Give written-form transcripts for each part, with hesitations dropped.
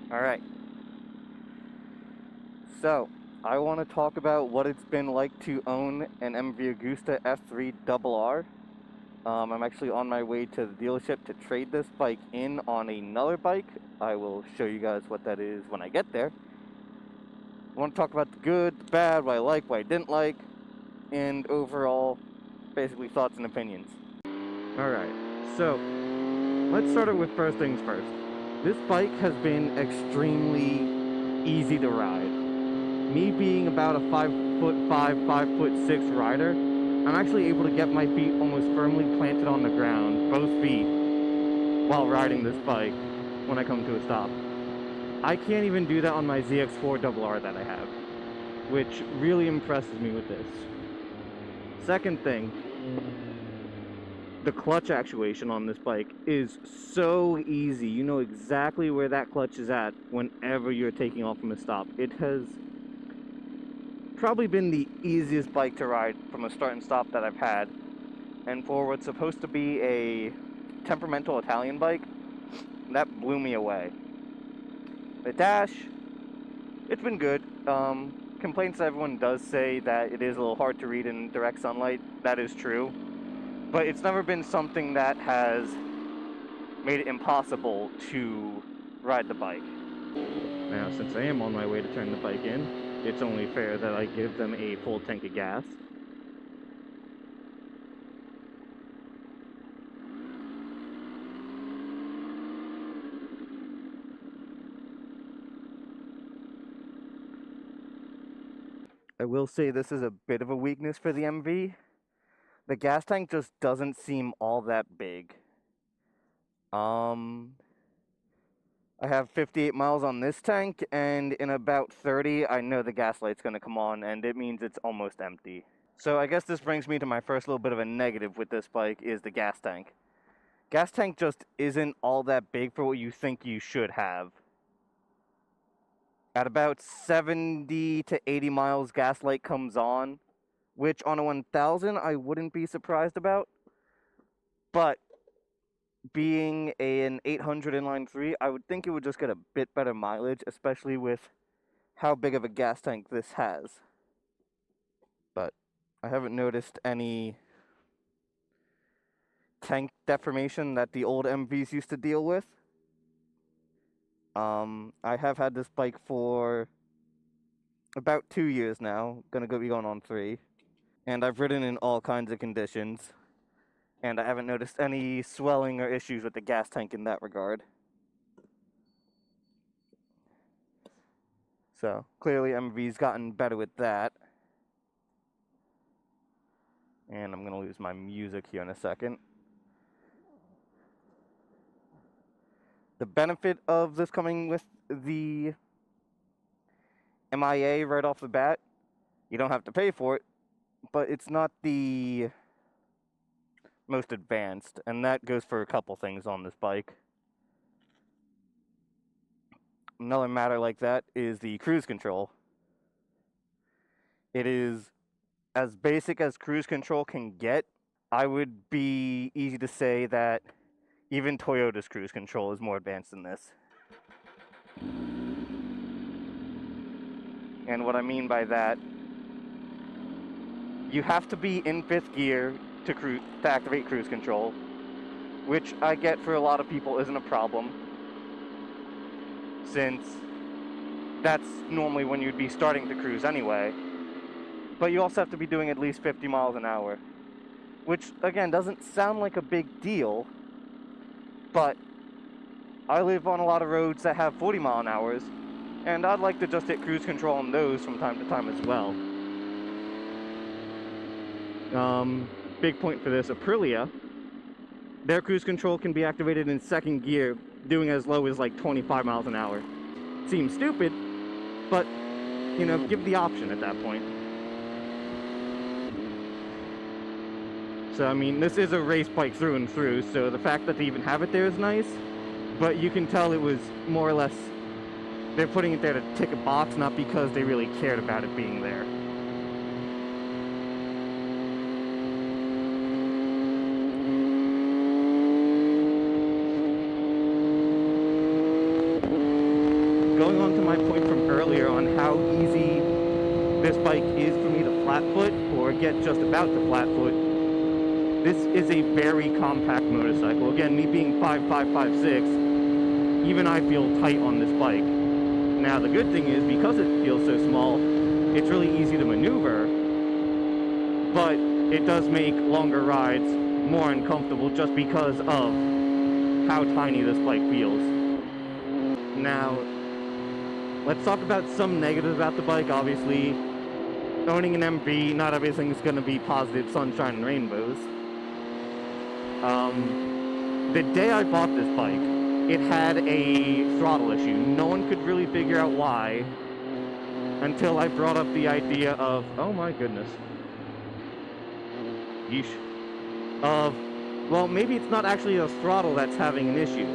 Alright, so I want to talk about what it's been like to own an MV Agusta F3RR. I'm actually on my way to the dealership to trade this bike in on another bike. I will show you guys what that is when I get there. I want to talk about the good, the bad, what I like, what I didn't like, and overall, basically thoughts and opinions. Alright, so let's start it with first things first. This bike has been extremely easy to ride. Me being about a 5'5", 5'6" rider, I'm actually able to get my feet almost firmly planted on the ground, both feet, while riding this bike when I come to a stop. I can't even do that on my ZX4RR that I have, which really impresses me with this. Second thing, the clutch actuation on this bike is so easy. You know exactly where that clutch is at whenever you're taking off from a stop. It has probably been the easiest bike to ride from a start and stop that I've had. And for what's supposed to be a temperamental Italian bike, that blew me away. The dash, it's been good. Complaints everyone does say that it is a little hard to read in direct sunlight. That is true. But it's never been something that has made it impossible to ride the bike. Now, since I am on my way to turn the bike in, it's only fair that I give them a full tank of gas. I will say this is a bit of a weakness for the MV. The gas tank just doesn't seem all that big. I have 58 miles on this tank, and in about 30, I know the gas light's gonna come on, and it means it's almost empty. So I guess this brings me to my first little bit of a negative with this bike, is the gas tank. Gas tank just isn't all that big for what you think you should have. At about 70 to 80 miles, gas light comes on, which on a 1000 I wouldn't be surprised about. But being an 800 inline 3, I would think it would just get a bit better mileage, especially with how big of a gas tank this has. But I haven't noticed any tank deformation that the old MVs used to deal with. I have had this bike for about 2 years now, gonna be going on 3, and I've ridden in all kinds of conditions, and I haven't noticed any swelling or issues with the gas tank in that regard. So clearly MV's gotten better with that. And I'm gonna lose my music here in a second. The benefit of this coming with the MIA right off the bat, you don't have to pay for it, but it's not the most advanced, and that goes for a couple things on this bike. Another matter like that is the cruise control. It is as basic as cruise control can get. I would be easy to say that even Toyota's cruise control is more advanced than this. And what I mean by that, you have to be in 5th gear to activate cruise control, which I get for a lot of people isn't a problem, since that's normally when you'd be starting to cruise anyway. But you also have to be doing at least 50 miles an hour, which again doesn't sound like a big deal, but I live on a lot of roads that have 40 mile an hours, and I'd like to just hit cruise control on those from time to time as well. Big point for this, Aprilia, their cruise control can be activated in 2nd gear, doing as low as like 25 miles an hour. Seems stupid, but, you know, give the option at that point. So, I mean, this is a race bike through and through, so the fact that they even have it there is nice, but you can tell it was more or less, they're putting it there to tick a box, not because they really cared about it being there. going on to my point from earlier on how easy this bike is for me to flat foot, or get just about to flat foot, this is a very compact motorcycle. Again, me being 5'5", 5'6", even I feel tight on this bike. Now, the good thing is, because it feels so small, it's really easy to maneuver, but it does make longer rides more uncomfortable just because of how tiny this bike feels. Now, let's talk about some negatives about the bike. Obviously, owning an MV, not everything's going to be positive sunshine and rainbows. The day I bought this bike, it had a throttle issue. No one could really figure out why until I brought up the idea of, oh my goodness, yeesh, well, maybe it's not actually a throttle that's having an issue.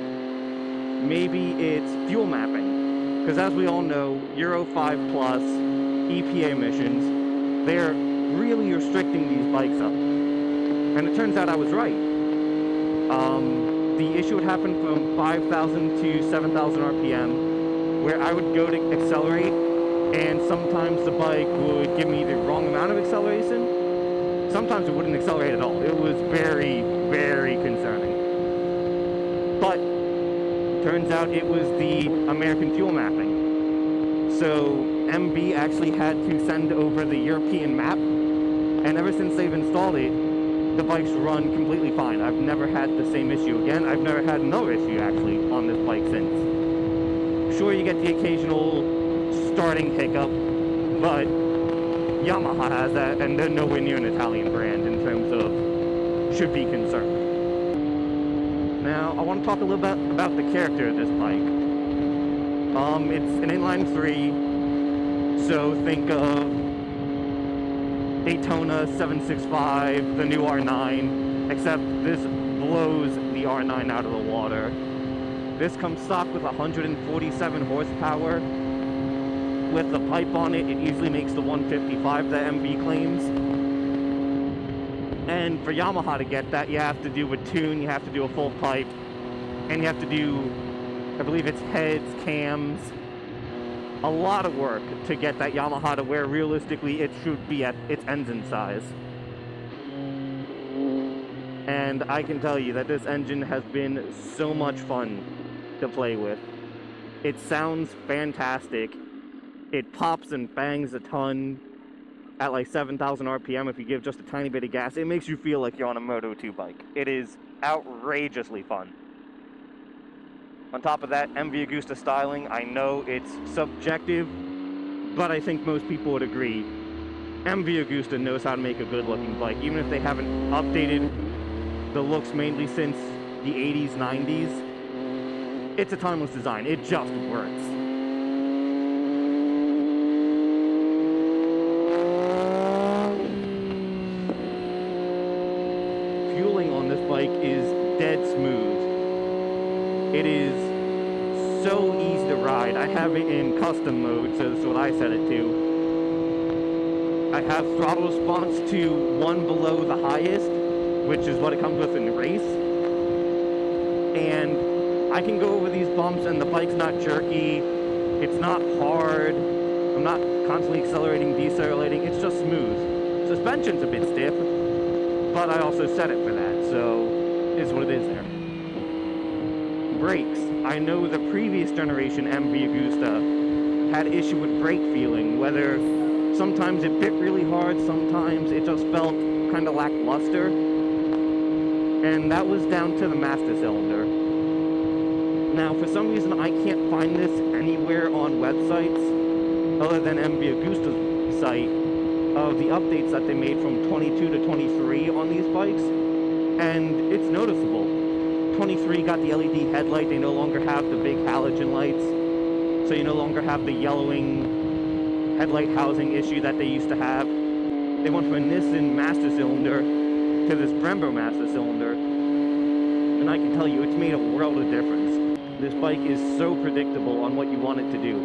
Maybe it's fuel mapping. Because as we all know, Euro 5 plus EPA emissions, they're really restricting these bikes up. And it turns out I was right. The issue would happen from 5,000 to 7,000 RPM, where I would go to accelerate, and sometimes the bike would give me the wrong amount of acceleration. Sometimes it wouldn't accelerate at all. It was very, very concerning. But turns out it was the American fuel mapping. So MV actually had to send over the European map, and ever since they've installed it, the bikes run completely fine. I've never had the same issue again. I've never had another issue actually on this bike since. Sure, you get the occasional starting hiccup, but Yamaha has that, and they're nowhere near an Italian brand in terms of should be concerned. Now, I want to talk a little bit about the character of this bike. It's an inline 3, so think of Daytona 765, the new R9, except this blows the R9 out of the water. This comes stock with 147 horsepower. With the pipe on it, it easily makes the 155 that MV claims. And for Yamaha to get that, you have to do a tune, you have to do a full pipe, and you have to do, I believe it's heads, cams, a lot of work to get that Yamaha to where realistically it should be at its engine size. And I can tell you that this engine has been so much fun to play with. It sounds fantastic. It pops and bangs a ton at like 7,000 RPM if you give just a tiny bit of gas. It makes you feel like you're on a Moto2 bike. It is outrageously fun. On top of that, MV Agusta styling, I know it's subjective, but I think most people would agree. MV Agusta knows how to make a good-looking bike, even if they haven't updated the looks mainly since the 80s, 90s. It's a timeless design. It just works. Fueling on this bike is dead smooth. It is so easy to ride. I have it in custom mode, so that's what I set it to. I have throttle response to 1 below the highest, which is what it comes with in the race. And I can go over these bumps and the bike's not jerky. It's not hard. I'm not constantly accelerating, decelerating. It's just smooth. Suspension's a bit stiff, but I also set it for that, so it is what it is there. Brakes. I know the previous generation MV Agusta had issue with brake feeling, whether sometimes it bit really hard, sometimes it just felt kind of lackluster, and that was down to the master cylinder. Now, for some reason, I can't find this anywhere on websites other than MV Agusta's site of the updates that they made from 22 to 23 on these bikes, and it's noticeable. 23 got the LED headlight. They no longer have the big halogen lights, so you no longer have the yellowing headlight housing issue that they used to have. They went from a Nissan master cylinder to this Brembo master cylinder, and I can tell you it's made a world of difference. This bike is so predictable on what you want it to do.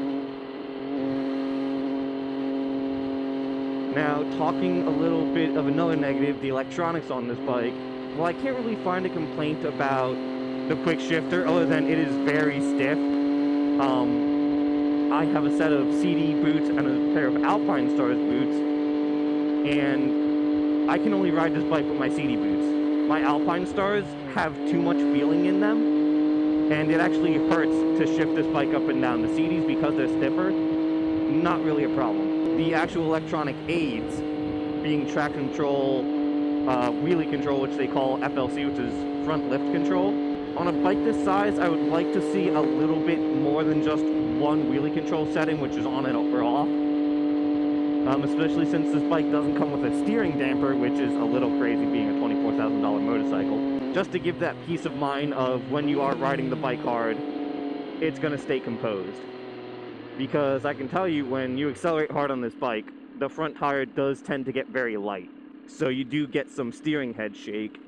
Now, talking a little bit of another negative, the electronics on this bike. Well, I can't really find a complaint about the quick shifter other than it is very stiff. I have a set of CD boots and a pair of Alpine Stars boots, and I can only ride this bike with my CD boots. My Alpine Stars have too much feeling in them, and it actually hurts to shift this bike up and down. The CDs, because they're stiffer, not really a problem. The actual electronic aids, being track control, wheelie control, which they call FLC, which is front lift control. On a bike this size, I would like to see a little bit more than just one wheelie control setting, which is on and or off. Especially since this bike doesn't come with a steering damper, which is a little crazy being a $24,000 motorcycle. Just to give that peace of mind of when you are riding the bike hard, it's going to stay composed. Because I can tell you, when you accelerate hard on this bike, the front tire does tend to get very light. So you do get some steering head shake.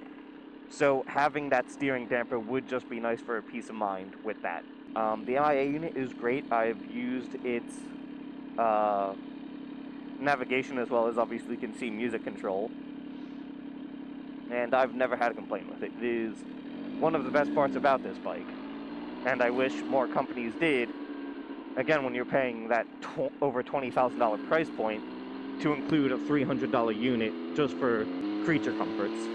So having that steering damper would just be nice for a peace of mind with that. The MIA unit is great. I've used its navigation as well as, obviously, you can see music control. And I've never had a complaint with it. It is one of the best parts about this bike. And I wish more companies did, again, when you're paying that over $20,000 price point, to include a $300 unit just for creature comforts.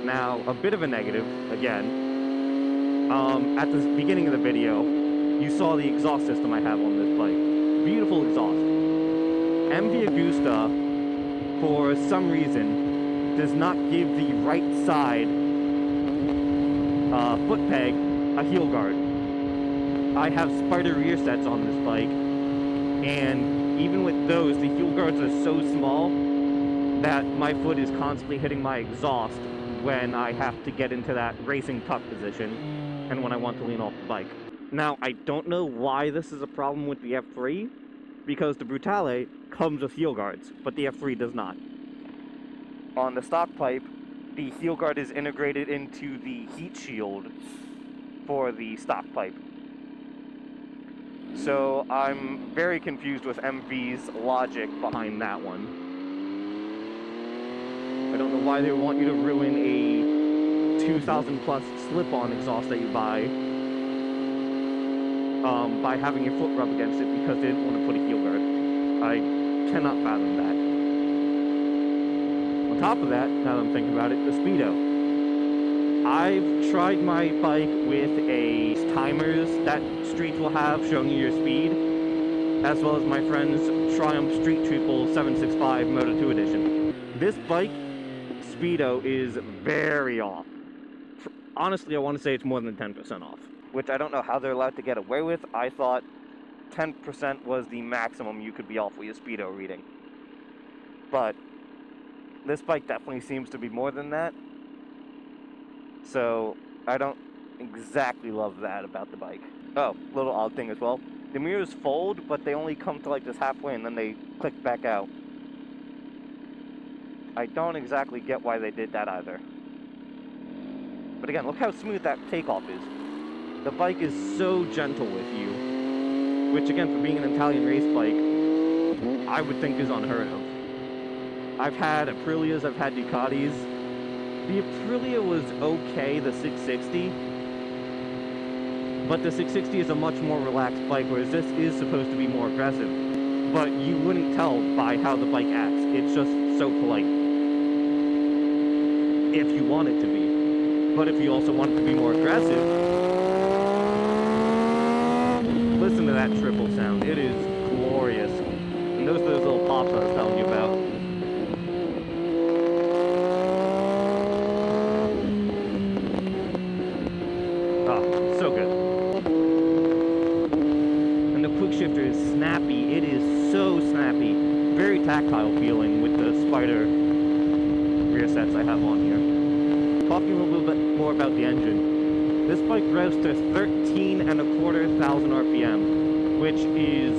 Now, a bit of a negative, again, at the beginning of the video, you saw the exhaust system I have on this bike. Beautiful exhaust. MV Agusta, for some reason, does not give the right side foot peg a heel guard. I have spider rear sets on this bike, and even with those, the heel guards are so small that my foot is constantly hitting my exhaust when I have to get into that racing tuck position and when I want to lean off the bike. Now, I don't know why this is a problem with the F3, because the Brutale comes with heel guards, but the F3 does not. On the stock pipe, the heel guard is integrated into the heat shield for the stock pipe. So I'm very confused with MV's logic behind that one. I don't know why they would want you to ruin a 2,000 plus slip-on exhaust that you buy by having your foot rub against it because they didn't want to put a heel guard. I cannot fathom that. On top of that, now that I'm thinking about it, the Speedo. I've tried my bike with a timers that streets will have showing you your speed, as well as my friend's Triumph Street Triple 765 Moto 2 Edition. This bike, Speedo, is very off. Honestly, I want to say it's more than 10% off, which I don't know how they're allowed to get away with. I thought 10% was the maximum you could be off with your Speedo reading. But this bike definitely seems to be more than that. So I don't exactly love that about the bike. Oh, little odd thing as well. The mirrors fold, but they only come to like this halfway and then they click back out. I don't exactly get why they did that either. But again, look how smooth that takeoff is. The bike is so gentle with you, which again, for being an Italian race bike, I would think is unheard of. I've had Aprilias, I've had Ducatis. The Aprilia was okay, the 660, but the 660 is a much more relaxed bike, whereas this is supposed to be more aggressive. But you wouldn't tell by how the bike acts. It's just so polite. If you want it to be. But if you also want it to be more aggressive, listen to that triple sound. It is glorious. And those are those little pops I was telling you about. So good. And the quick shifter is snappy. It is so snappy. Very tactile feeling with the spider rear sets I have on here. Talking a little bit more about the engine. This bike revs to 13,250 RPM, which is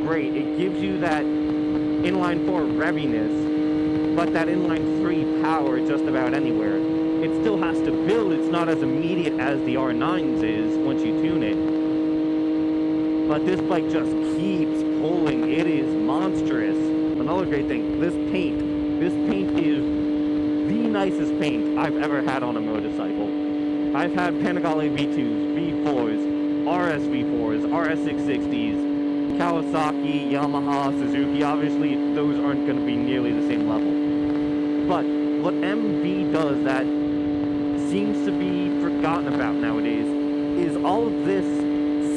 great. It gives you that inline 4 reviness, but that inline 3 power just about anywhere. It still has to build. It's not as immediate as the R9's is once you tune it. But this bike just keeps pulling. It is monstrous. Another great thing, this paint is the nicest paint I've ever had on a motorcycle. I've had Panigale V2s, V4s, RSV4s, RS660s, Kawasaki, Yamaha, Suzuki. Obviously, those aren't going to be nearly the same level. But what MV does that seems to be forgotten about nowadays is all of this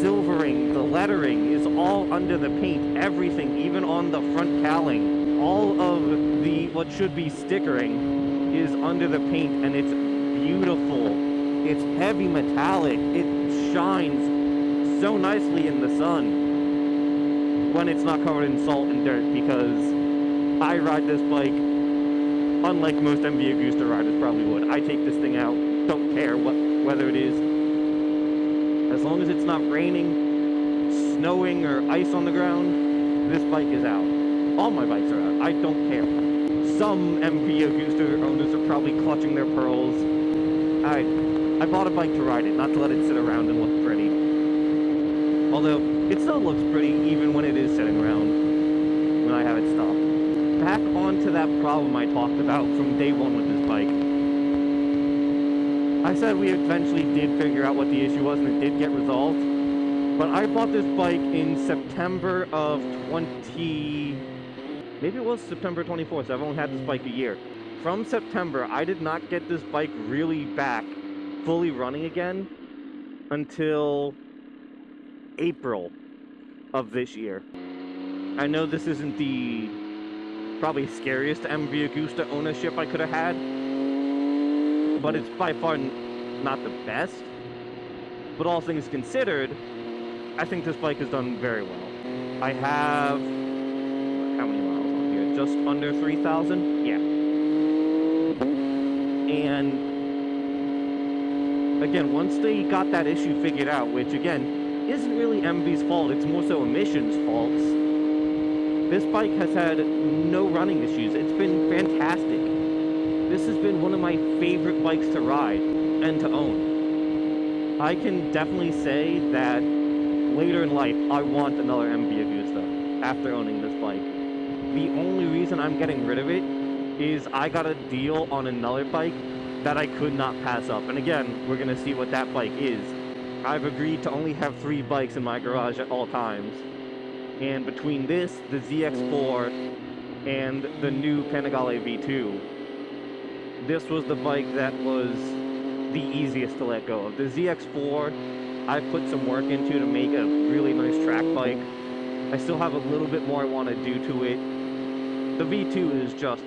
silvering, the lettering is all under the paint, everything, even on the front cowling. All of the, what should be stickering, is under the paint, and it's beautiful. It's heavy metallic. It shines so nicely in the sun when it's not covered in salt and dirt, because I ride this bike unlike most MV Agusta riders probably would. I take this thing out, don't care what weather it is. As long as it's not raining, snowing, or ice on the ground, this bike is out. All my bikes are out. I don't care. Some MV Agusta owners are probably clutching their pearls. I bought a bike to ride it, not to let it sit around and look pretty. Although, it still looks pretty even when it is sitting around, when I have it stopped. Back onto that problem I talked about from day one with this bike. I said we eventually did figure out what the issue was, and it did get resolved. But I bought this bike in September of maybe it was September 24th, so I've only had this bike a year. From September, I did not get this bike really back, fully running again, until April of this year. I know this isn't the probably scariest MV Agusta ownership I could have had, but it's by far not the best. But all things considered, I think this bike has done very well. I have, how many miles on here? Just under 3,000? Yeah. And again, once they got that issue figured out, which again, isn't really MV's fault, it's more so emissions faults, this bike has had no running issues. It's been fantastic. This has been one of my favorite bikes to ride and to own. I can definitely say that later in life, I want another MV Agusta after owning this bike. The only reason I'm getting rid of it is I got a deal on another bike that I could not pass up. And again, we're going to see what that bike is. I've agreed to only have 3 bikes in my garage at all times. And between this, the ZX4, and the new Panigale V2, this was the bike that was the easiest to let go of. The ZX4, I put some work into to make a really nice track bike. I still have a little bit more I want to do to it. The V2 is just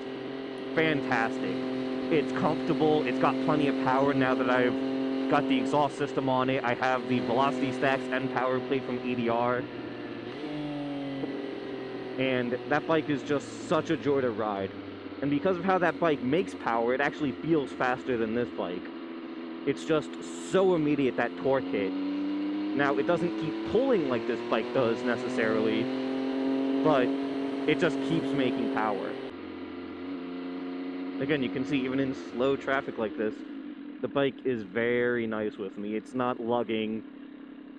fantastic. It's comfortable, it's got plenty of power now that I've got the exhaust system on it. I have the velocity stacks and power plate from EDR. And that bike is just such a joy to ride. And because of how that bike makes power, it actually feels faster than this bike. It's just so immediate, that torque hit. Now, it doesn't keep pulling like this bike does necessarily, but it just keeps making power. Again, you can see even in slow traffic like this, the bike is very nice with me. It's not lugging,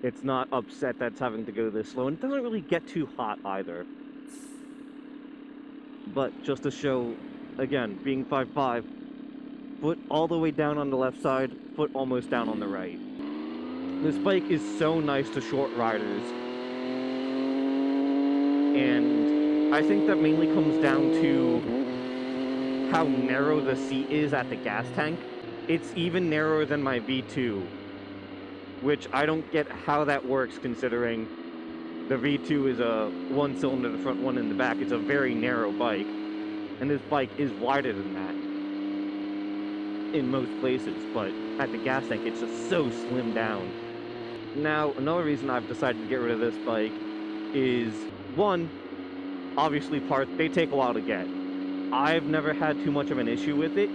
it's not upset that it's having to go this slow, and it doesn't really get too hot either. But just to show, again, being 5'5", foot all the way down on the left side, foot almost down on the right. This bike is so nice to short riders. And I think that mainly comes down to how narrow the seat is at the gas tank. It's even narrower than my V2, which I don't get how that works considering the V2 is a 1-cylinder in the front, 1 in the back. It's a very narrow bike, and this bike is wider than that in most places, but at the gas tank it's just so slimmed down. Now, another reason I've decided to get rid of this bike is, one, obviously parts, they take a while to get. I've never had too much of an issue with it,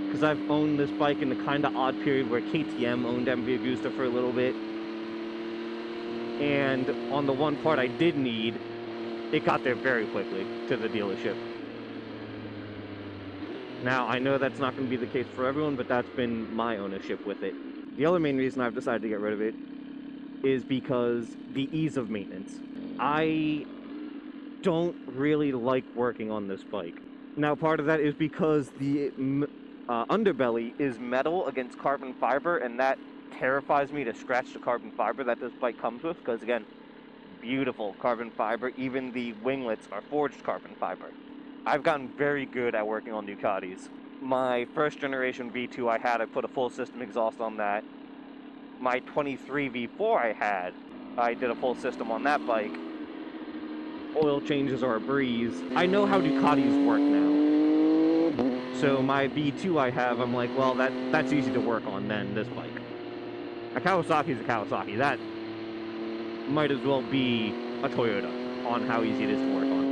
because I've owned this bike in the kind of odd period where KTM owned MV Agusta for a little bit. And on the one part I did need, it got there very quickly to the dealership. Now, I know that's not going to be the case for everyone, but that's been my ownership with it. The other main reason I've decided to get rid of it is because the ease of maintenance. I don't really like working on this bike. Now, part of that is because the underbelly is metal against carbon fiber, and that terrifies me to scratch the carbon fiber that this bike comes with, because again, beautiful carbon fiber. Even the winglets are forged carbon fiber. I've gotten very good at working on Ducatis. My first generation V2 I put a full system exhaust on that. My 23 V4 I did a full system on that bike. Oil changes are a breeze. I know how Ducatis work now. So my V2 I'm like, well, that's easy to work on than this bike. A Kawasaki's a Kawasaki. That might as well be a Toyota on how easy it is to work on.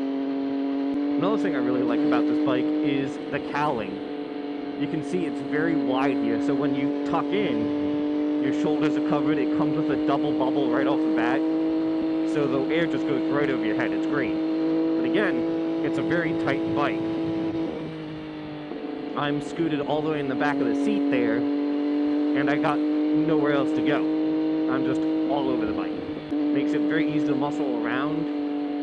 Another thing I really like about this bike is the cowling. You can see it's very wide here, so when you tuck in, your shoulders are covered. It comes with a double bubble right off the bat, so the air just goes right over your head. It's great. But again, it's a very tight bike. I'm scooted all the way in the back of the seat there, and I got nowhere else to go. I'm just all over the bike. Makes it very easy to muscle around.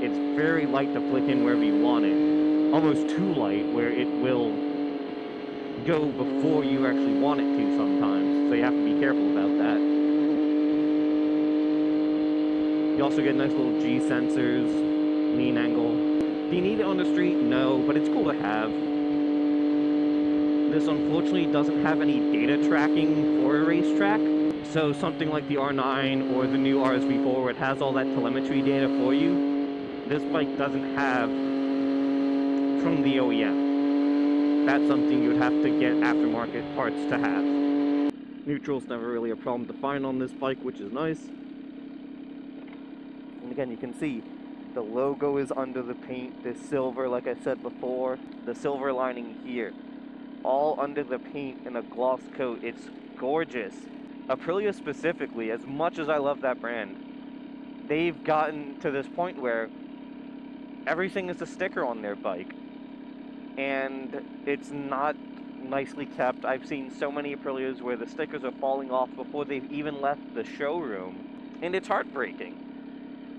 It's very light to flick in wherever you want it. Almost too light, where it will go before you actually want it to sometimes. So you have to be careful about that. You also get nice little G sensors, lean angle. Do you need it on the street? No, but it's cool to have. This unfortunately doesn't have any data tracking for a racetrack. So something like the R9 or the new RSV4 where it has all that telemetry data for you, this bike doesn't have from the OEM. That's something you'd have to get aftermarket parts to have. Neutral's never really a problem to find on this bike, which is nice. And again, you can see the logo is under the paint, this silver, like I said before, the silver lining here, all under the paint in a gloss coat. It's gorgeous. Aprilia specifically, as much as I love that brand, they've gotten to this point where everything is a sticker on their bike, and it's not nicely kept. I've seen so many Aprilias where the stickers are falling off before they've even left the showroom, and it's heartbreaking.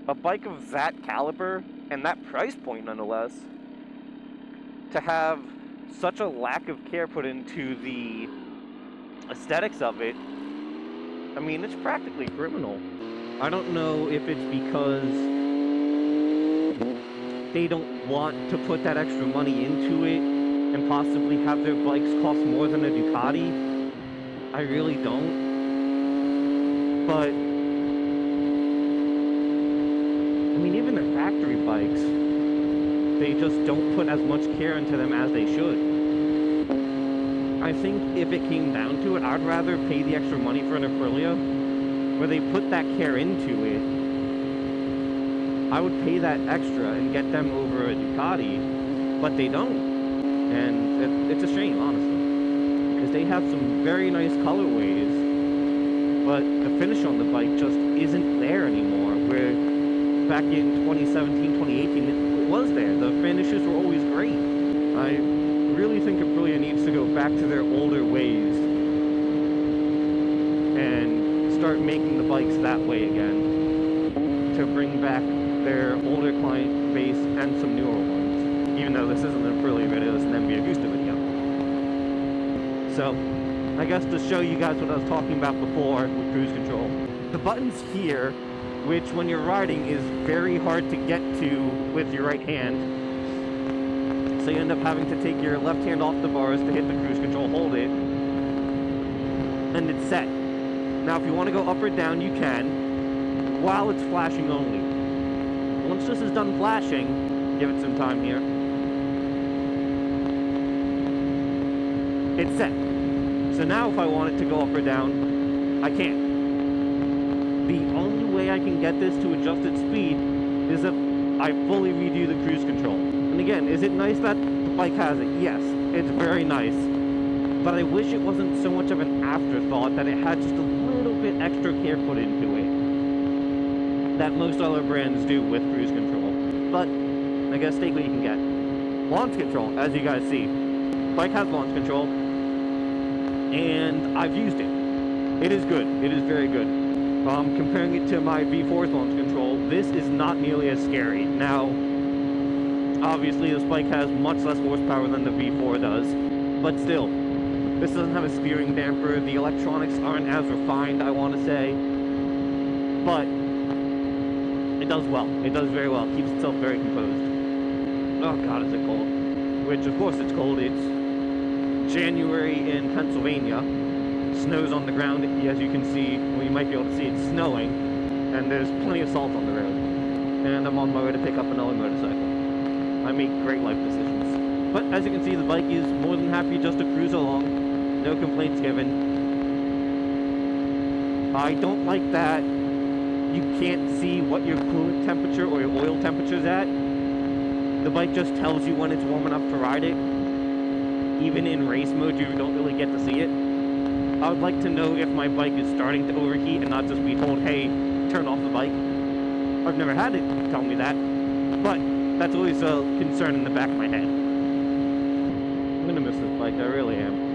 A bike of that caliber, and that price point nonetheless, to have such a lack of care put into the aesthetics of it, I mean, it's practically criminal. I don't know if it's because they don't want to put that extra money into it and possibly have their bikes cost more than a Ducati. I really don't. But, I mean, even the factory bikes, they just don't put as much care into them as they should. I think if it came down to it, I'd rather pay the extra money for an Aprilia where they put that care into it. I would pay that extra and get them over a Ducati, but they don't. And it's a shame, honestly, because they have some very nice colorways, but the finish on the bike just isn't there anymore, where back in 2017, 2018, it was there. The finishes were always great. I really think Aprilia needs to go back to their older ways and start making the bikes that way again to bring back their older client base and some newer ones. Even though this isn't an Aprilia video, it's an MV Agusta video. So, I guess to show you guys what I was talking about before with cruise control. The buttons here, which when you're riding is very hard to get to with your right hand. So you end up having to take your left hand off the bars to hit the cruise control, hold it, and it's set. Now if you want to go up or down, you can, while it's flashing only. Once this is done flashing, give it some time here, it's set. So now if I want it to go up or down, I can't. The only way I can get this to adjust its speed is if I fully redo the cruise control. And again, is it nice that the bike has it? Yes, it's very nice. But I wish it wasn't so much of an afterthought, that it had just a little bit extra care put into it that most other brands do with cruise control. But I guess take what you can get. Launch control, as you guys see. Bike has launch control, and I've used it. It is good. It is very good. Comparing it to my V4's launch control, this is not nearly as scary. Now, obviously this bike has much less horsepower than the V4 does, but still, This doesn't have a steering damper. The electronics aren't as refined, I want to say. But it does well. It does very well. It keeps itself very composed. Oh god, is it cold. Which, of course, it's cold. It's January in Pennsylvania. Snow's on the ground, as you can see. Well, you might be able to see it's snowing. And there's plenty of salt on the road. And I'm on my way to pick up another motorcycle. I make great life decisions. But as you can see, the bike is more than happy just to cruise along. No complaints given. I don't like that you can't see what your coolant temperature or your oil temperature is at. The bike just tells you when it's warm enough to ride it. Even in race mode, you don't really get to see it. I would like to know if my bike is starting to overheat and not just be told, hey, turn off the bike. I've never had it tell me that, but that's always a concern in the back of my head. I'm gonna miss this bike, I really am.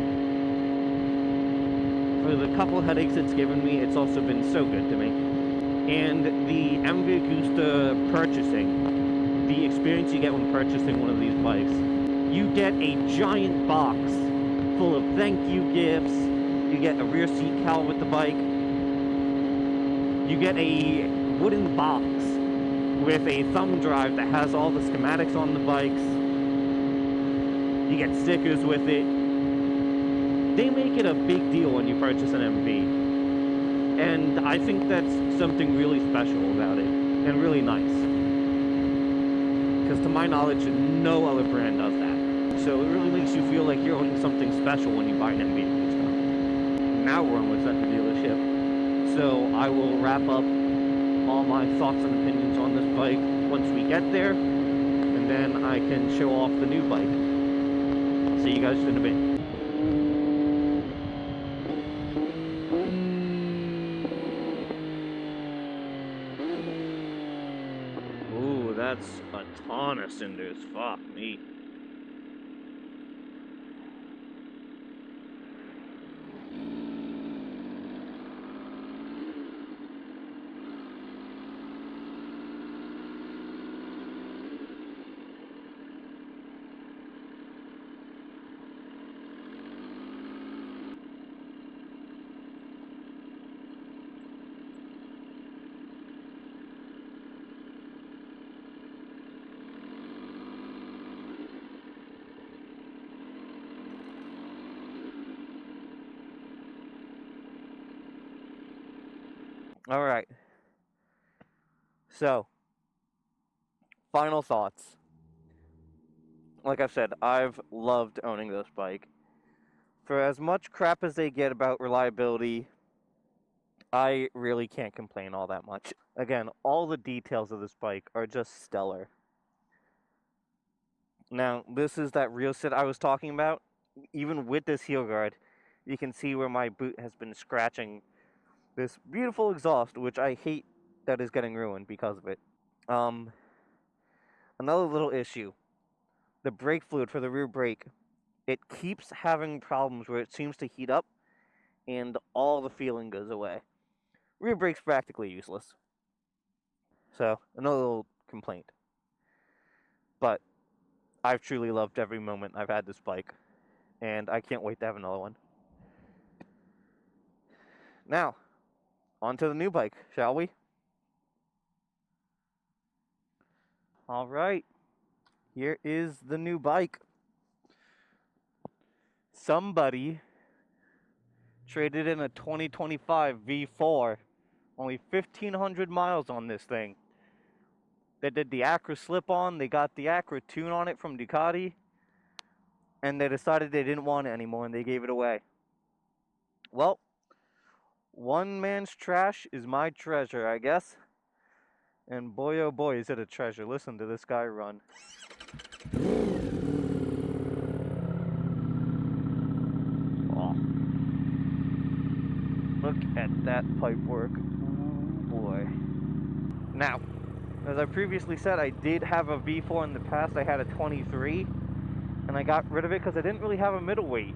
For the couple headaches it's given me, it's also been so good to me. And the MV Agusta purchasing, the experience you get when purchasing one of these bikes, you get a giant box full of thank you gifts, you get a rear seat cowl with the bike, you get a wooden box with a thumb drive that has all the schematics on the bikes, you get stickers with it. They make it a big deal when you purchase an MV. And I think that's something really special about it, and really nice. Because to my knowledge, no other brand does that. So it really makes you feel like you're owning something special when you buy an MV Agusta. Now we're almost at the dealership. So I will wrap up all my thoughts and opinions on this bike once we get there, and then I can show off the new bike. I'll see you guys in a bit. That's a ton of cinders, fuck me. All right. So, final thoughts. Like I said, I've loved owning this bike. For as much crap as they get about reliability, I really can't complain all that much. Again, all the details of this bike are just stellar. Now, this is that real sit I was talking about. Even with this heel guard, you can see where my boot has been scratching this beautiful exhaust, which I hate that is getting ruined because of it. Another little issue. The brake fluid for the rear brake. It keeps having problems where it seems to heat up and all the feeling goes away. Rear brake's practically useless. So, another little complaint. But I've truly loved every moment I've had this bike, and I can't wait to have another one. Now, on to the new bike, shall we? Alright, here is the new bike. Somebody traded in a 2025 V4. Only 1,500 miles on this thing. They did the Acura slip-on, they got the Acura tune on it from Ducati, and they decided they didn't want it anymore and they gave it away. Well, one man's trash is my treasure, I guess. And boy oh boy is it a treasure. Listen to this guy run. Oh. Look at that pipe work. Ooh, boy. Now, as I previously said, I did have a V4 in the past. I had a 23, and I got rid of it because I didn't really have a middleweight.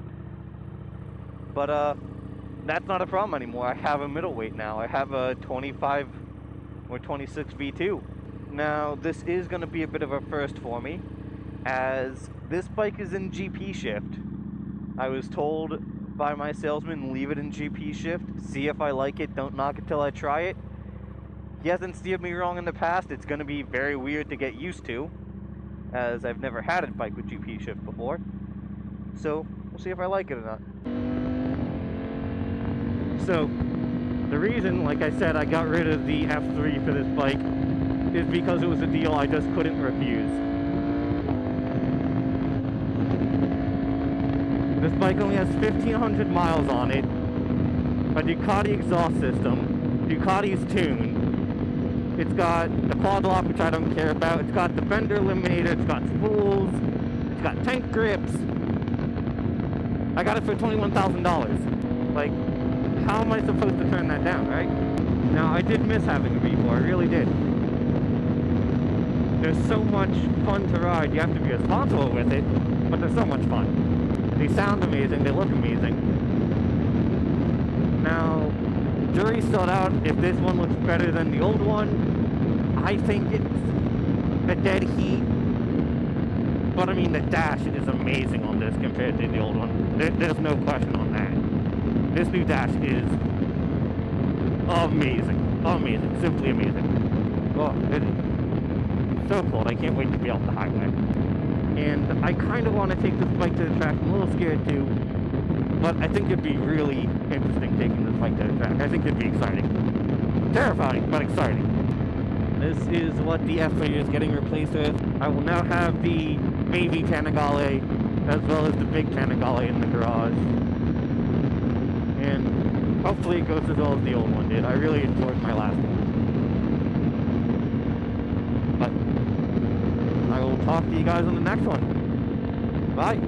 But that's not a problem anymore. I have a middleweight now. I have a 25 or 26 V2. Now, this is going to be a bit of a first for me, as this bike is in GP shift. I was told by my salesman, leave it in GP shift, see if I like it, don't knock it till I try it. He hasn't steered me wrong in the past. It's going to be very weird to get used to, as I've never had a bike with GP shift before. So, we'll see if I like it or not. So, the reason, like I said, I got rid of the F3 for this bike is because it was a deal I just couldn't refuse. This bike only has 1,500 miles on it, a Ducati exhaust system, Ducati's tuned. It's got the quad lock, which I don't care about. It's got the fender eliminator, it's got spools, it's got tank grips. I got it for $21,000. Like, how am I supposed to turn that down, right? Now, I did miss having a V4, I really did. There's so much fun to ride, you have to be responsible with it, but they're so much fun. They sound amazing, they look amazing. Now, jury's still out if this one looks better than the old one. I think it's a dead heat. But I mean, the dash is amazing on this compared to the old one. There's no question on that. This new dash is amazing. Amazing. Simply amazing. Oh, it is so cold. I can't wait to be off the highway. And I kind of want to take this bike to the track. I'm a little scared too. But I think it'd be really interesting taking this bike to the track. I think it'd be exciting. Terrifying, but exciting. This is what the F3 is getting replaced with. I will now have the baby Panigale as well as the big Panigale in the garage. And hopefully it goes as well as the old one did. I really enjoyed my last one. But I will talk to you guys on the next one. Bye.